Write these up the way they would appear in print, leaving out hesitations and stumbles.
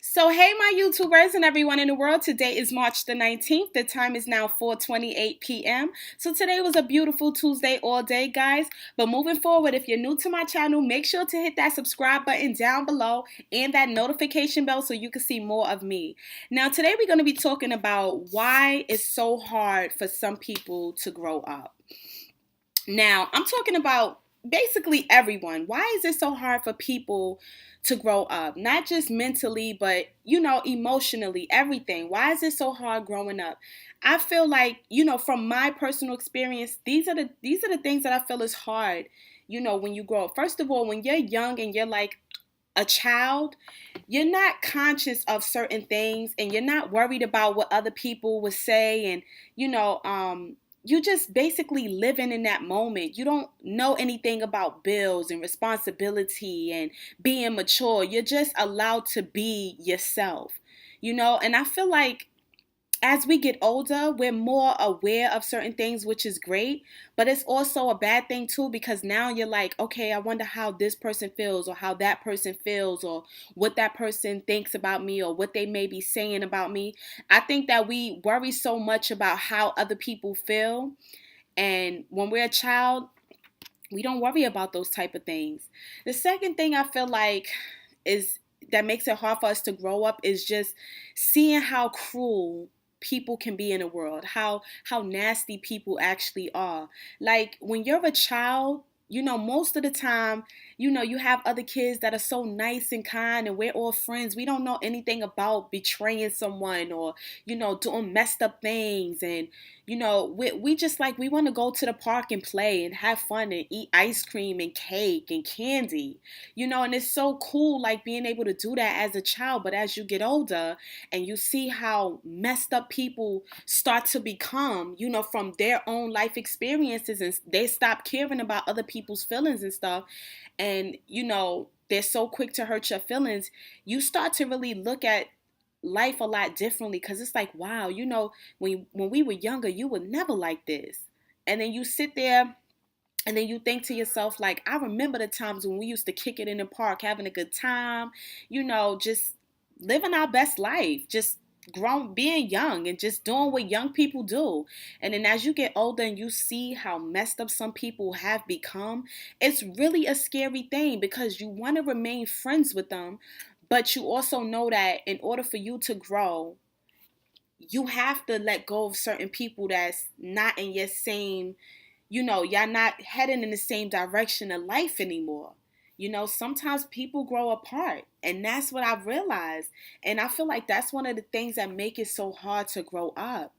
So, hey, my YouTubers and everyone in the world. Today is March the 19th. The time is now 4:28 p.m. So, today was a beautiful Tuesday all day, guys. But moving forward, if you're new to my channel, make sure to hit that subscribe button down below and that notification bell so you can see more of me. Now, today we're going to be talking about why it's so hard for some people to grow up. Now, I'm talking about basically everyone. Why is it so hard for people to grow up? Not just mentally, but emotionally, everything. Why is it so hard growing up? I feel like, from my personal experience, these are the things that I feel is hard, when you grow up. First of all, when you're young and you're like a child, you're not conscious of certain things and you're not worried about what other people would say and you just basically living in that moment. You don't know anything about bills and responsibility and being mature. You're just allowed to be yourself. And I feel like as we get older, we're more aware of certain things, which is great, but it's also a bad thing too because now you're like, okay, I wonder how this person feels or how that person feels or what that person thinks about me or what they may be saying about me. I think that we worry so much about how other people feel, and when we're a child, we don't worry about those type of things. The second thing I feel like is that makes it hard for us to grow up is just seeing how cruel people can be in the world, how nasty people actually are. Like when you're a child, most of the time, you have other kids that are so nice and kind and we're all friends. We don't know anything about betraying someone or, doing messed up things. And, we just like, we want to go to the park and play and have fun and eat ice cream and cake and candy, and it's so cool, like being able to do that as a child. But as you get older and you see how messed up people start to become, from their own life experiences, and they stop caring about other people's feelings and stuff, and, they're so quick to hurt your feelings, you start to really look at life a lot differently because it's like, wow, when we were younger, you were never like this. And then you sit there and then you think to yourself, like, I remember the times when we used to kick it in the park, having a good time, just living our best life, just grown, being young and just doing what young people do. And then as you get older and you see how messed up some people have become, it's really a scary thing because you want to remain friends with them, but you also know that in order for you to grow, you have to let go of certain people that's not in your same, y'all not heading in the same direction of life anymore. Sometimes people grow apart, and that's what I've realized. And I feel like that's one of the things that make it so hard to grow up.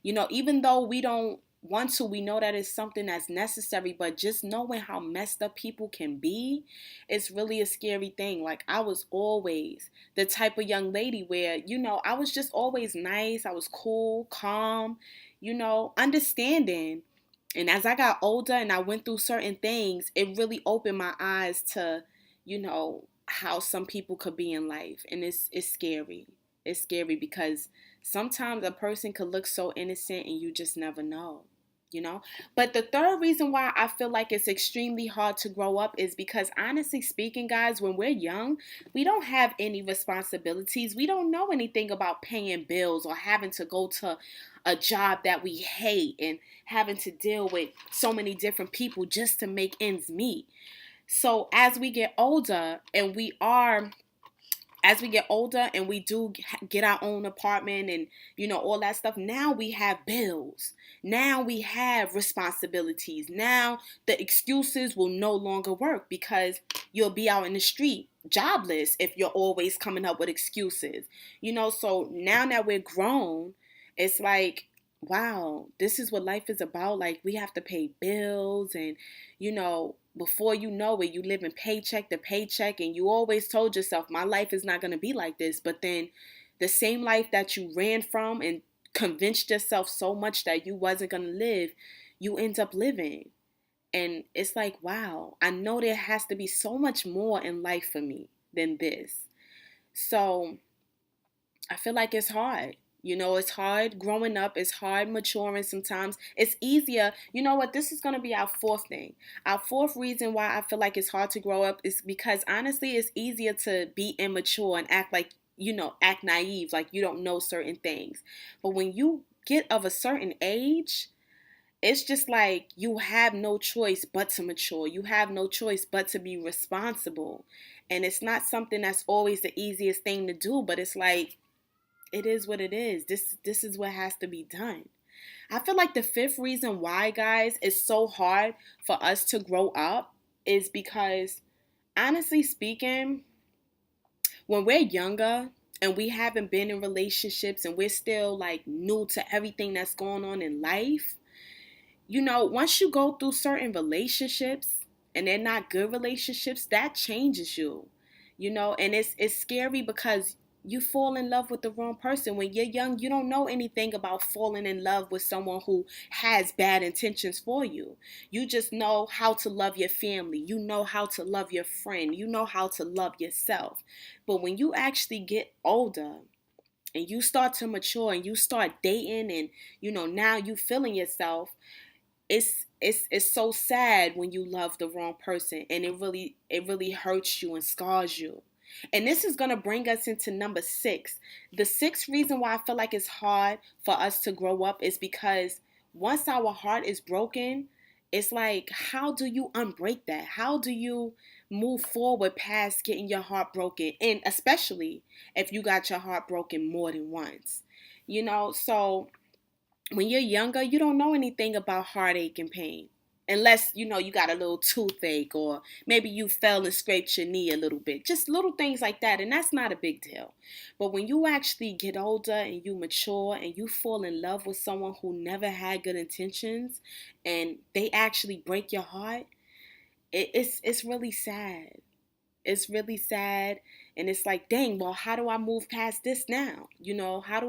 Even though we don't want to, we know that it's something that's necessary, but just knowing how messed up people can be, it's really a scary thing. Like, I was always the type of young lady where, I was just always nice, I was cool, calm, understanding. And as I got older and I went through certain things, it really opened my eyes to, how some people could be in life. And it's scary. It's scary because sometimes a person could look so innocent and you just never know, you know? But the third reason why I feel like it's extremely hard to grow up is because, honestly speaking, guys, when we're young, we don't have any responsibilities. We don't know anything about paying bills or having to go to a job that we hate and having to deal with so many different people just to make ends meet. So as we get older and we do get our own apartment and all that stuff, now we have bills, now we have responsibilities, now the excuses will no longer work because you'll be out in the street jobless if you're always coming up with excuses. So now that we're grown, it's like, wow, this is what life is about. Like, we have to pay bills, and before you know it, you live in paycheck to paycheck, and you always told yourself, my life is not going to be like this. But then the same life that you ran from and convinced yourself so much that you wasn't going to live, you end up living. And it's like, wow, I know there has to be so much more in life for me than this. So I feel like it's hard. It's hard growing up. It's hard maturing sometimes. It's easier. You know what? This is going to be our fourth thing. Our fourth reason why I feel like it's hard to grow up is because, honestly, it's easier to be immature and act like act naive, like you don't know certain things. But when you get of a certain age, it's just like you have no choice but to mature. You have no choice but to be responsible. And it's not something that's always the easiest thing to do, but it's like it is what it is. This is what has to be done. I feel like the fifth reason why, guys, it's so hard for us to grow up is because, honestly speaking, when we're younger and we haven't been in relationships and we're still like new to everything that's going on in life, once you go through certain relationships and they're not good relationships, that changes you. And it's scary because you fall in love with the wrong person. When you're young, you don't know anything about falling in love with someone who has bad intentions for you. You just know how to love your family. You know how to love your friend. You know how to love yourself. But when you actually get older and you start to mature and you start dating and now you feeling yourself, it's so sad when you love the wrong person, and it really hurts you and scars you. And this is going to bring us into number 6. The sixth reason why I feel like it's hard for us to grow up is because once our heart is broken, it's like, how do you unbreak that? How do you move forward past getting your heart broken? And especially if you got your heart broken more than once. So when you're younger, you don't know anything about heartache and pain. Unless, you got a little toothache, or maybe you fell and scraped your knee a little bit. Just little things like that. And that's not a big deal. But when you actually get older and you mature and you fall in love with someone who never had good intentions and they actually break your heart, it's really sad. It's really sad. And it's like, dang, well, how do I move past this now? How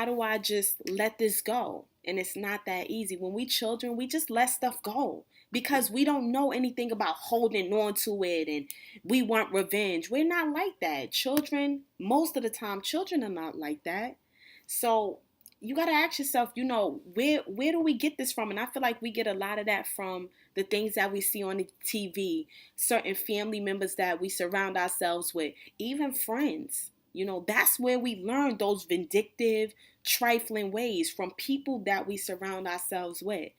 do I just let this go? And it's not that easy. When we children, we just let stuff go because we don't know anything about holding on to it and we want revenge. We're not like that. Children, most of the time, children are not like that. So you got to ask yourself, where do we get this from? And I feel like we get a lot of that from the things that we see on the TV, certain family members that we surround ourselves with, even friends. That's where we learn those vindictive, trifling ways from people that we surround ourselves with.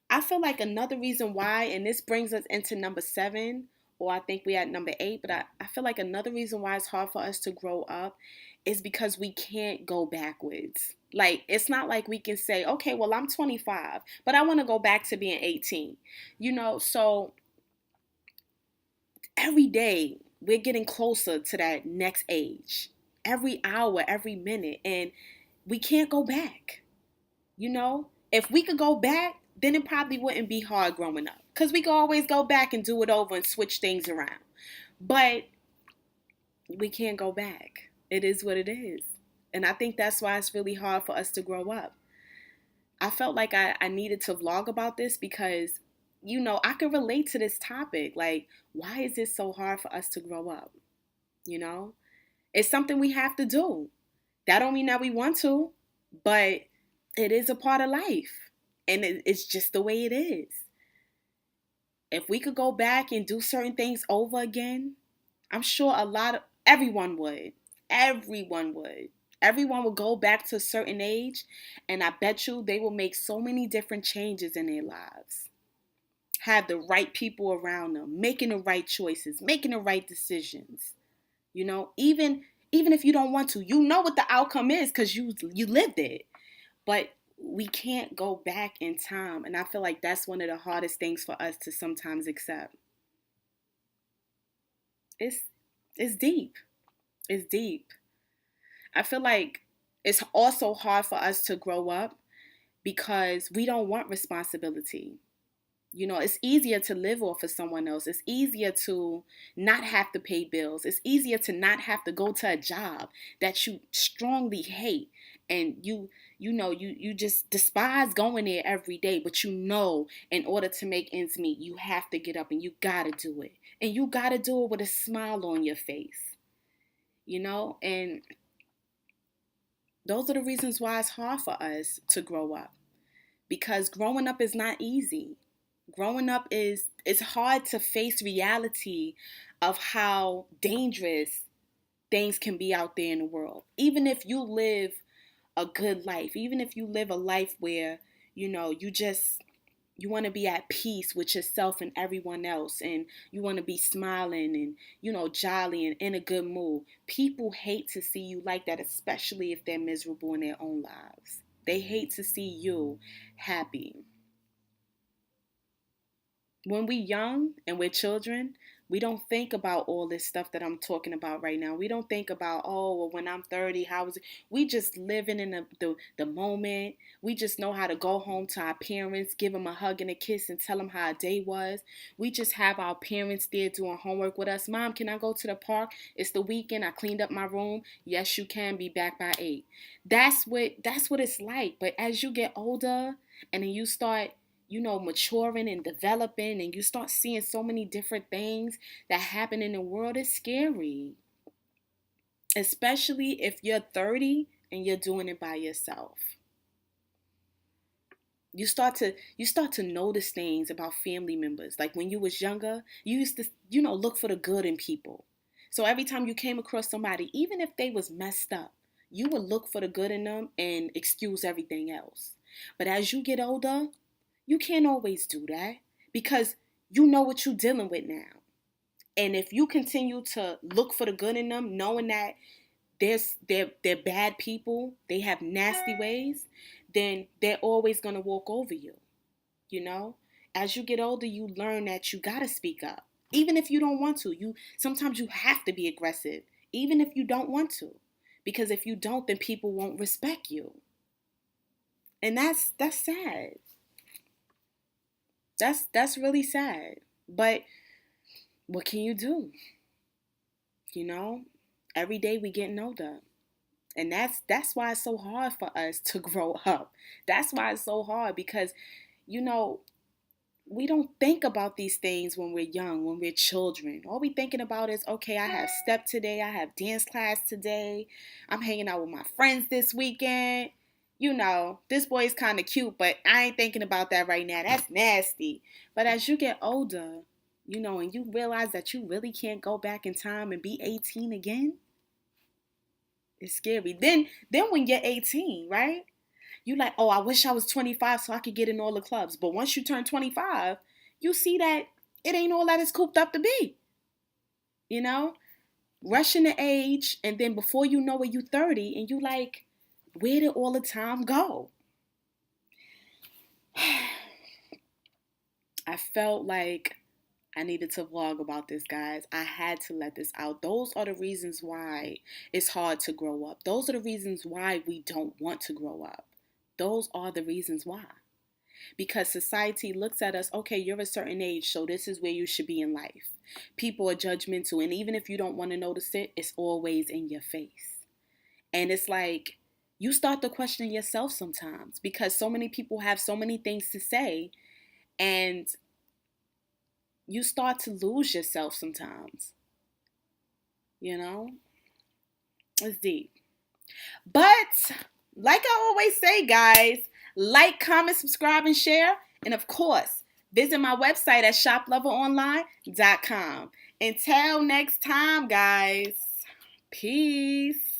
I feel like another reason why, and this brings us into number 7, or I think we're at number 8, but I feel like another reason why it's hard for us to grow up is because we can't go backwards. Like, it's not like we can say, okay, well, I'm 25, but I want to go back to being 18. So every day we're getting closer to that next age. Every hour, every minute, and we can't go back. If we could go back, then it probably wouldn't be hard growing up because we could always go back and do it over and switch things around. But we can't go back. It is what it is. And I think that's why it's really hard for us to grow up. I felt like I needed to vlog about this because, I can relate to this topic. Like, why is it so hard for us to grow up? It's something we have to do. That don't mean that we want to, but it is a part of life. And it's just the way it is. If we could go back and do certain things over again, I'm sure everyone would. Everyone would. Everyone will go back to a certain age, and I bet you they will make so many different changes in their lives. Have the right people around them, making the right choices, making the right decisions. Even if you don't want to, you know what the outcome is because you lived it. But we can't go back in time, and I feel like that's one of the hardest things for us to sometimes accept. It's it's deep. It's deep. I feel like it's also hard for us to grow up because we don't want responsibility. It's easier to live off of someone else. It's easier to not have to pay bills. It's easier to not have to go to a job that you strongly hate and you just despise going there every day, but in order to make ends meet, you have to get up and you got to do it. And you got to do it with a smile on your face. And those are the reasons why it's hard for us to grow up, because growing up is not easy. Growing up it's hard to face reality of how dangerous things can be out there in the world. Even if you live a good life, even if you live a life where, you want to be at peace with yourself and everyone else, and you want to be smiling and, jolly and in a good mood. People hate to see you like that, especially if they're miserable in their own lives. They hate to see you happy. When we're young and we're children, we don't think about all this stuff that I'm talking about right now. We don't think about, oh, well, when I'm 30, how is it? We just living in the moment. We just know how to go home to our parents, give them a hug and a kiss, and tell them how our day was. We just have our parents there doing homework with us. Mom, can I go to the park? It's the weekend. I cleaned up my room. Yes, you can. Be back by 8. That's what it's like. But as you get older and then you start maturing and developing, and you start seeing so many different things that happen in the world, it's scary. Especially if you're 30 and you're doing it by yourself. You start to notice things about family members. Like when you was younger, you used to, look for the good in people. So every time you came across somebody, even if they was messed up, you would look for the good in them and excuse everything else. But as you get older, you can't always do that because you know what you're dealing with now. And if you continue to look for the good in them, knowing that they're bad people, they have nasty ways, then they're always gonna walk over you. You know? As you get older, you learn that you gotta speak up. Even if you don't want to. Sometimes you have to be aggressive, even if you don't want to. Because if you don't, then people won't respect you. And that's sad. That's really sad. But what can you do? You know, every day we getting older. And that's why it's so hard for us to grow up. That's why it's so hard because, you know, we don't think about these things when we're young, when we're children. All we thinking about is, okay, I have step today, I have dance class today, I'm hanging out with my friends this weekend. This boy's kind of cute, but I ain't thinking about that right now. That's nasty. But as you get older, and you realize that you really can't go back in time and be 18 again, it's scary. Then when you're 18, right? You like, oh, I wish I was 25 so I could get in all the clubs. But once you turn 25, you see that it ain't all that it's cooped up to be. Rushing the age, and then before you know it, you 30, and you like, where did all the time go? I felt like I needed to vlog about this, guys. I had to let this out. Those are the reasons why it's hard to grow up. Those are the reasons why we don't want to grow up. Those are the reasons why. Because society looks at us, okay, you're a certain age, so this is where you should be in life. People are judgmental, and even if you don't want to notice it, it's always in your face. And it's like, you start to question yourself sometimes because so many people have so many things to say, and you start to lose yourself sometimes. It's deep. But like I always say, guys, like, comment, subscribe, and share. And of course, visit my website at shoploveronline.com. Until next time, guys. Peace.